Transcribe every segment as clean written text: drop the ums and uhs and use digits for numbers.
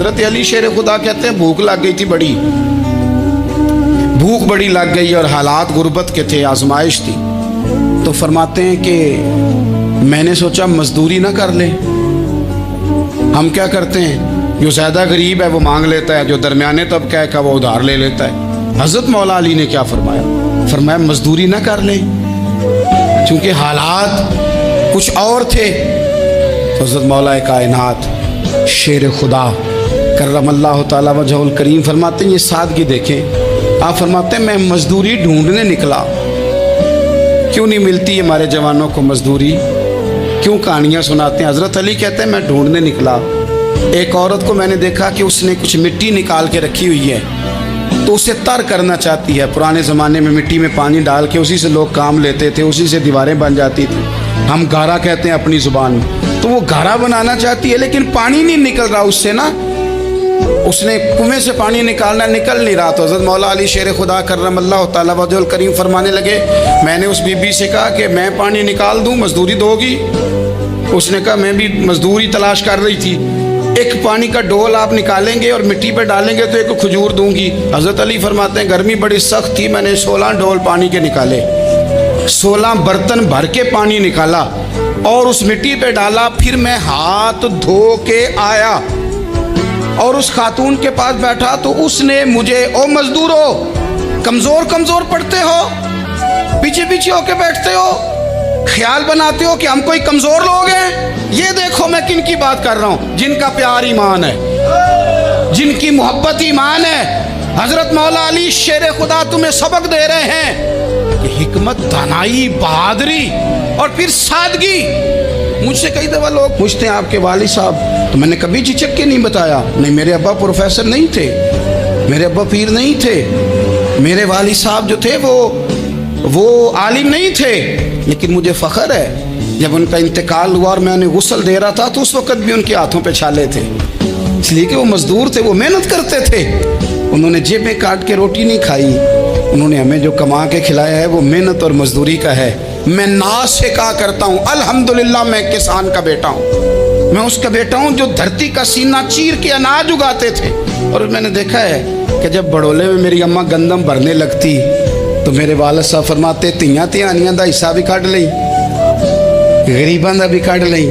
हजरत अली शेर खुदा कहते हैं भूख लग गई थी बड़ी, भूख बड़ी लग गई और हालात गुर्बत के थे, आजमाइश थी। तो फरमाते हैं कि मैंने सोचा मजदूरी ना कर ले। हम क्या करते हैं, जो ज़्यादा गरीब है वो मांग लेता है, जो दरमियाने तबका है का वो उधार ले लेता है। हज़रत मौला अली ने क्या फरमाया, फरमाया मजदूरी ना कर ले, चूँकि हालात कुछ और थे। तो हज़रत मौला कायनात शेर खुदा करमल्लाहु ताला वजहुल करीम फरमाते हैं, ये सादगी देखें। आप फरमाते हैं मैं मजदूरी ढूंढने निकला, क्यों नहीं मिलती हमारे जवानों को मजदूरी, क्यों कहानियाँ सुनाते हैं। हज़रत अली कहते हैं मैं ढूंढने निकला, एक औरत को मैंने देखा कि उसने कुछ मिट्टी निकाल के रखी हुई है, तो उसे तर करना चाहती है। पुराने ज़माने में मिट्टी में पानी डाल के उसी से लोग काम लेते थे, उसी से दीवारें बन जाती थी, हम गारा कहते हैं अपनी ज़ुबान में। तो वो गारा बनाना चाहती है लेकिन पानी नहीं निकल रहा उससे ना, उसने कुएं से पानी निकालना, निकल नहीं रहा। तो हज़रत मौला अली शेर खुदा करमल्लाहु ताला वजहुल करीम फरमाने लगे, मैंने उस बीबी से कहा कि मैं पानी निकाल दूं, मजदूरी दोगी? उसने कहा मैं भी मजदूरी तलाश कर रही थी, एक पानी का डोल आप निकालेंगे और मिट्टी पे डालेंगे तो एक खजूर दूंगी। हज़रत अली फरमाते हैं गर्मी बड़ी सख्त थी, मैंने 16 डोल पानी के निकाले, 16 बर्तन भर के पानी निकाला और उस मिट्टी पे डाला। फिर मैं हाथ धो के आया और उस खातून के पास बैठा तो उसने मुझे, ओ मजदूरो कमज़ोर कमज़ोर पड़ते हो, पीछे पीछे होके बैठते हो, ख्याल बनाते हो कि हम कोई कमज़ोर लोग हैं। ये देखो मैं किन की बात कर रहा हूँ, जिनका प्यार ईमान है, जिनकी मोहब्बत ईमान है। हज़रत मौला अली शेर खुदा तुम्हें सबक दे रहे हैं कि हिकमत, दानाई, बहादुरी और फिर सादगी। मुझसे कई दफ़ा लोग पूछते हैं आपके वालिद साहब, तो मैंने कभी झिझक के नहीं बताया, नहीं मेरे अब्बा प्रोफेसर नहीं थे, मेरे अब्बा पीर नहीं थे, मेरे वालिद साहब जो थे वो आलिम नहीं थे। लेकिन मुझे फ़ख्र है जब उनका इंतकाल हुआ और मैं उन्हें गुस्ल दे रहा था तो उस वक़्त भी उनके हाथों पे छाले थे, इसलिए कि वो मज़दूर थे, वो मेहनत करते थे। उन्होंने जेबें काट के रोटी नहीं खाई, उन्होंने हमें जो कमा के खिलाया है वो मेहनत और मजदूरी का है। मैं नाज से कहा करता हूँ अल्हम्दुलिल्लाह मैं किसान का बेटा हूँ, मैं उसका बेटा हूँ जो धरती का सीना चीर के अनाज उगाते थे। और मैंने देखा है कि जब बड़ोले में मेरी अम्मा गंदम भरने लगती तो मेरे वालिद साहब फरमाते तियां तिहानियां दा हिस्सा भी कढ़ लई, गरीबां दा भी कढ़ लई,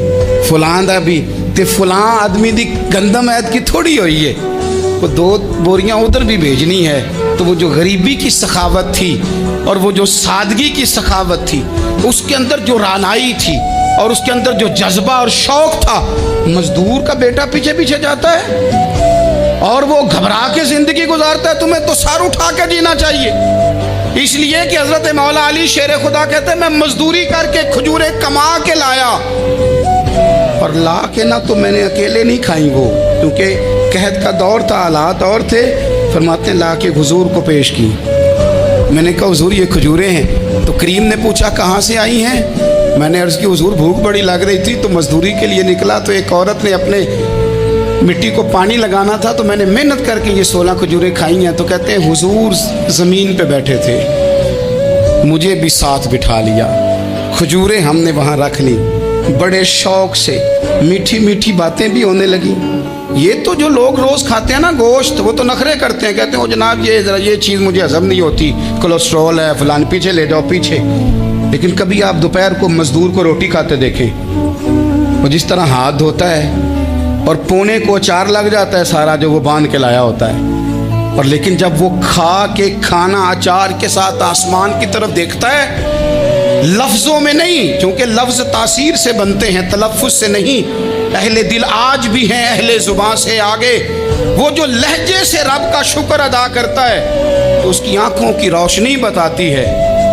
फलां दा भी, ते फलां आदमी दी गंदम ऐद की थोड़ी हुई है, वो 2 बोरियां उधर भी भेजनी है। तो वो जो गरीबी की सखावत थी और वो जो सादगी की सखावत थी, उसके अंदर जो रानाई थी और उसके अंदर जो जज्बा और शौक था, मजदूर का बेटा पीछे पीछे जाता है और वो घबरा के जिंदगी गुजारता है। तुम्हें तो सर उठा के जीना चाहिए, इसलिए कि हज़रत मौला अली शेर खुदा कहते हैं मैं मजदूरी करके खजूरें कमा के लाया, और ला के ना तो मैंने अकेले नहीं खाई वो, क्योंकि कहत का दौर था, हालात और थे। फरमाते हैं ला के हुजूर को पेश की। मैंने कहा हुजूर ये खजूरें हैं। तो करीम ने पूछा कहाँ से आई हैं? मैंने अर्ज़ की हुजूर भूख बड़ी लग रही थी तो मजदूरी के लिए निकला, तो एक औरत ने अपने मिट्टी को पानी लगाना था तो मैंने मेहनत करके ये 16 खजूरें खाई हैं। तो कहते हैं हुजूर ज़मीन पे बैठे थे, मुझे भी साथ बिठा लिया, खजूरें हमने वहाँ रख ली, बड़े शौक से मीठी मीठी बातें भी होने लगी। ये तो जो लोग रोज़ खाते हैं ना गोश्त, वो तो नखरे करते हैं, कहते हैं जनाब ये चीज़ मुझे हजम नहीं होती, कोलेस्ट्रॉल है फलान, पीछे ले जाओ पीछे। लेकिन कभी आप दोपहर को मजदूर को रोटी खाते देखें, वो जिस तरह हाथ धोता है और पोने को अचार लग जाता है सारा जो वो बांध के लाया होता है, और लेकिन जब वो खा के खाना अचार के साथ आसमान की तरफ देखता है, लफ्ज़ों में नहीं, क्योंकि लफ्ज़ तासीर से बनते हैं, तलफ़्फ़ुज़ से नहीं। अहले दिल आज भी हैं अहले ज़ुबान से आगे। वो जो लहजे से रब का शुक्र अदा करता है तो उसकी आँखों की रोशनी बताती है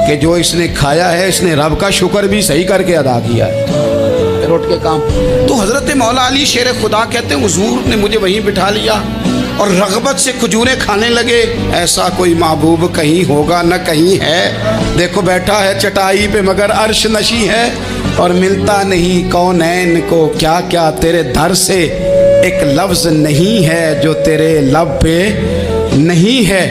कि जो इसने खाया है इसने रब का शुक्र भी सही करके अदा किया है, रोट के काम। तो हज़रत मौला अली शेर खुदा कहते हैं हुजूर ने मुझे वहीं बिठा लिया और रग़बत से खजूरें खाने लगे। ऐसा कोई महबूब कहीं होगा न कहीं है, देखो बैठा है चटाई पे मगर अर्श नशी है, और मिलता नहीं कौनैन को क्या क्या तेरे दर से, एक लफ्ज़ नहीं है जो तेरे लब पे नहीं है।